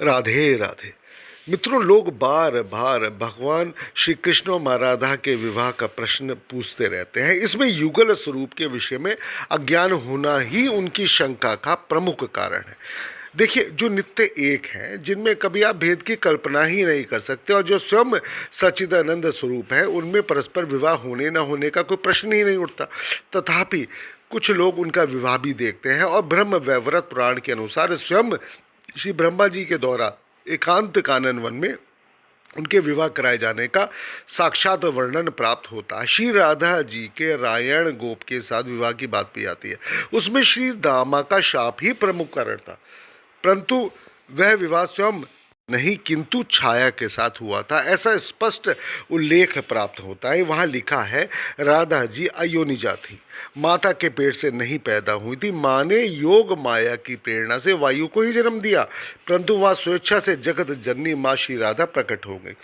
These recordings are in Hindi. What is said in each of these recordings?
राधे राधे। मित्रों, लोग बार बार भगवान श्री कृष्ण और माँ राधा के विवाह का प्रश्न पूछते रहते हैं। इसमें युगल स्वरूप के विषय में अज्ञान होना ही उनकी शंका का प्रमुख कारण है। देखिए, जो नित्य एक हैं, जिनमें कभी आप भेद की कल्पना ही नहीं कर सकते, और जो स्वयं सच्चिदानंद स्वरूप है, उनमें परस्पर विवाह होने न होने का कोई प्रश्न ही नहीं उठता। तथापि कुछ लोग उनका विवाह भी देखते हैं, और ब्रह्म वैवर्त पुराण के अनुसार स्वयं श्री ब्रह्मा जी के द्वारा एकांत कानन वन में उनके विवाह कराए जाने का साक्षात वर्णन प्राप्त होता है। श्री राधा जी के रायण गोप के साथ विवाह की बात भी आती है। उसमें श्री दामा का शाप ही प्रमुख कारण था, परंतु वह विवाह स्वयं नहीं किंतु छाया के साथ हुआ था, ऐसा स्पष्ट उल्लेख प्राप्त होता है। वहाँ लिखा है, राधा जी अयोनिजा थी, माता के पेट से नहीं पैदा हुई थी। माँ ने योग माया की प्रेरणा से वायु को ही जन्म दिया, परंतु वह स्वेच्छा से जगत जननी माँ श्री राधा प्रकट हो गई।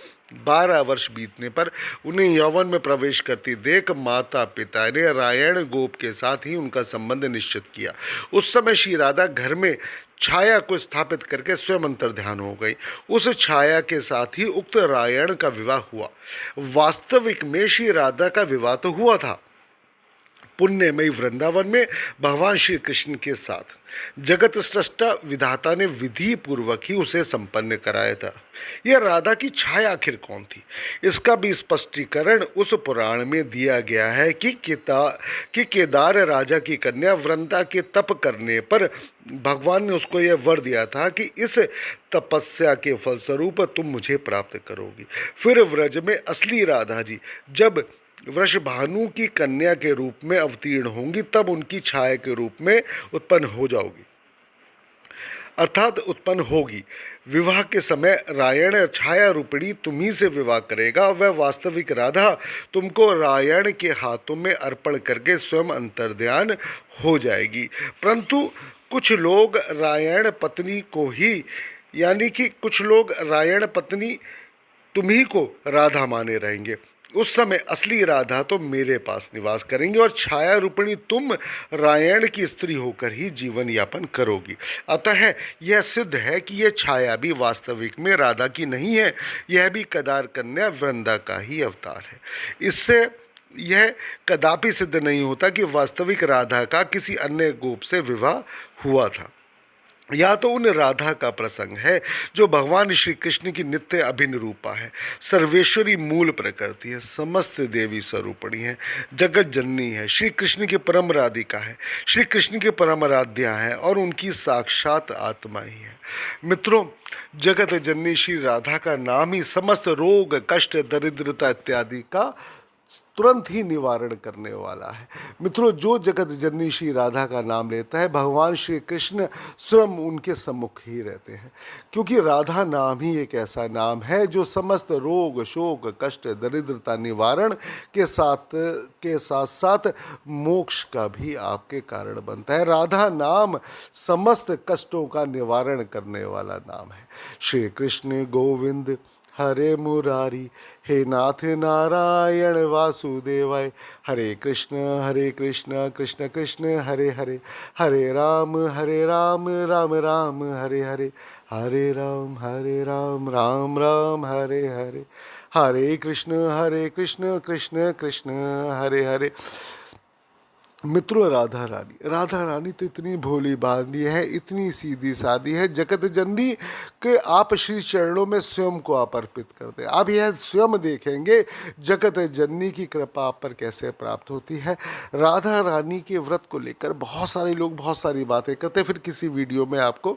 12 वर्ष बीतने पर उन्हें यौवन में प्रवेश करती देख माता पिता ने रायण गोप के साथ ही उनका संबंध निश्चित किया। उस समय श्री राधा घर में छाया को स्थापित करके स्वयं अंतर ध्यान हो गई। उस छाया के साथ ही उक्त रायण का विवाह हुआ। वास्तविक में श्री राधा का विवाह तो हुआ था पुण्यमयी वृंदावन में भगवान श्री कृष्ण के साथ। जगत सृष्टा विधाता ने विधि पूर्वक ही उसे संपन्न कराया था। यह राधा की छाया आखिर कौन थी, इसका भी स्पष्टीकरण उस पुराण में दिया गया है कि केदार राजा की कन्या वृंदा के तप करने पर भगवान ने उसको यह वर दिया था कि इस तपस्या के फलस्वरूप तुम मुझे प्राप्त करोगी। फिर व्रज में असली राधा जी जब वृषभानु की कन्या के रूप में अवतीर्ण होंगी, तब उनकी छाया के रूप में उत्पन्न हो जाओगी, अर्थात उत्पन्न होगी। विवाह के समय रायण छाया रूपिणी तुम्ही से विवाह करेगा। वह वास्तविक राधा तुमको रायण के हाथों में अर्पण करके स्वयं अंतर्ध्यान हो जाएगी। परंतु कुछ लोग रायण पत्नी को ही, यानी कि कुछ लोग रायण पत्नी तुम्ही को राधा माने रहेंगे। उस समय असली राधा तो मेरे पास निवास करेंगे और छाया रूपिणी तुम रायण की स्त्री होकर ही जीवन यापन करोगी। अतः यह सिद्ध है कि यह छाया भी वास्तविक में राधा की नहीं है, यह भी केदार कन्या वृंदा का ही अवतार है। इससे यह कदापि सिद्ध नहीं होता कि वास्तविक राधा का किसी अन्य गोप से विवाह हुआ था। या तो उन राधा का प्रसंग है जो भगवान श्री कृष्ण की नित्य अभिन्न रूपा है, सर्वेश्वरी मूल प्रकृति है, समस्त देवी स्वरूपणी है, जगत जननी है, श्री कृष्ण की परम राधिका है, श्री कृष्ण की परम आराध्या है और उनकी साक्षात आत्मा ही है। मित्रों, जगत जननी श्री राधा का नाम ही समस्त रोग कष्ट दरिद्रता इत्यादि का तुरंत ही निवारण करने वाला है। मित्रों, जो जगत जननी श्री राधा का नाम लेता है, भगवान श्री कृष्ण स्वयं उनके सम्मुख ही रहते हैं, क्योंकि राधा नाम ही एक ऐसा नाम है जो समस्त रोग शोक कष्ट दरिद्रता निवारण के साथ साथ मोक्ष का भी आपके कारण बनता है। राधा नाम समस्त कष्टों का निवारण करने वाला नाम है। श्री कृष्ण गोविंद हरे मुरारी, हे नाथ नारायण वासुदेवाय, हरे कृष्ण कृष्ण कृष्ण हरे हरे, हरे राम राम राम हरे हरे, हरे राम राम राम हरे हरे, हरे कृष्ण कृष्ण कृष्ण हरे हरे। मित्रों, राधा रानी तो इतनी भोली भाली है, इतनी सीधी सादी है, जगत जननी के आप श्री चरणों में स्वयं को आप अर्पित कर दें। आप यह स्वयं देखेंगे जगत जननी की कृपा आप पर कैसे प्राप्त होती है। राधा रानी के व्रत को लेकर बहुत सारे लोग बहुत सारी बातें करते हैं, फिर किसी वीडियो में आपको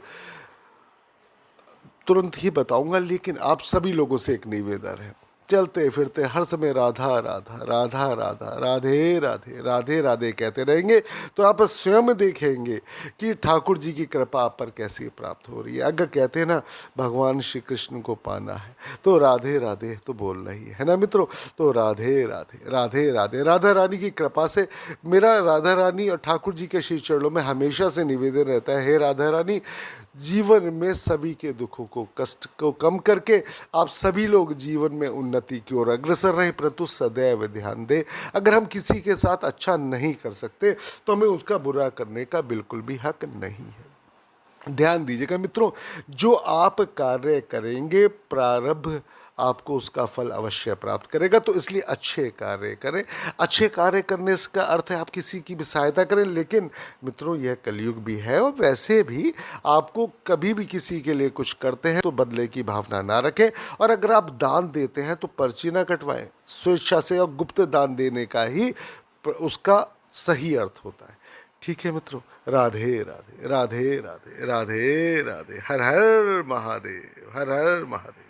तुरंत ही बताऊंगा, लेकिन आप सभी लोगों से एक निवेदन है, चलते फिरते हर समय राधा राधा राधा राधा राधे राधे राधे राधे कहते रहेंगे तो आप स्वयं देखेंगे कि ठाकुर जी की कृपा आप पर कैसी प्राप्त हो रही है। अगर कहते हैं ना भगवान श्री कृष्ण को पाना है तो राधे राधे तो बोलना ही है ना मित्रों। तो राधे राधे राधे राधे। राधा रानी की कृपा से मेरा राधा रानी और ठाकुर जी के श्री चरणों में हमेशा से निवेदन रहता है, हे राधा रानी, जीवन में सभी के दुखों को कष्ट को कम करके आप सभी लोग जीवन में उन्नति की ओर अग्रसर रहें, परंतु सदैव ध्यान दें अगर हम किसी के साथ अच्छा नहीं कर सकते तो हमें उसका बुरा करने का बिल्कुल भी हक नहीं है। ध्यान दीजिएगा मित्रों, जो आप कार्य करेंगे प्रारब्ध आपको उसका फल अवश्य प्राप्त करेगा। तो इसलिए अच्छे कार्य करें। अच्छे कार्य करने का अर्थ है आप किसी की भी सहायता करें, लेकिन मित्रों यह कलयुग भी है और वैसे भी आपको कभी भी किसी के लिए कुछ करते हैं तो बदले की भावना ना रखें। और अगर आप दान देते हैं तो पर्ची ना कटवाएं, स्वेच्छा से और गुप्त दान देने का ही उसका सही अर्थ होता है। ठीक है मित्रों, राधे राधे राधे राधे राधे राधे, हर हर महादेव, हर हर महादेव।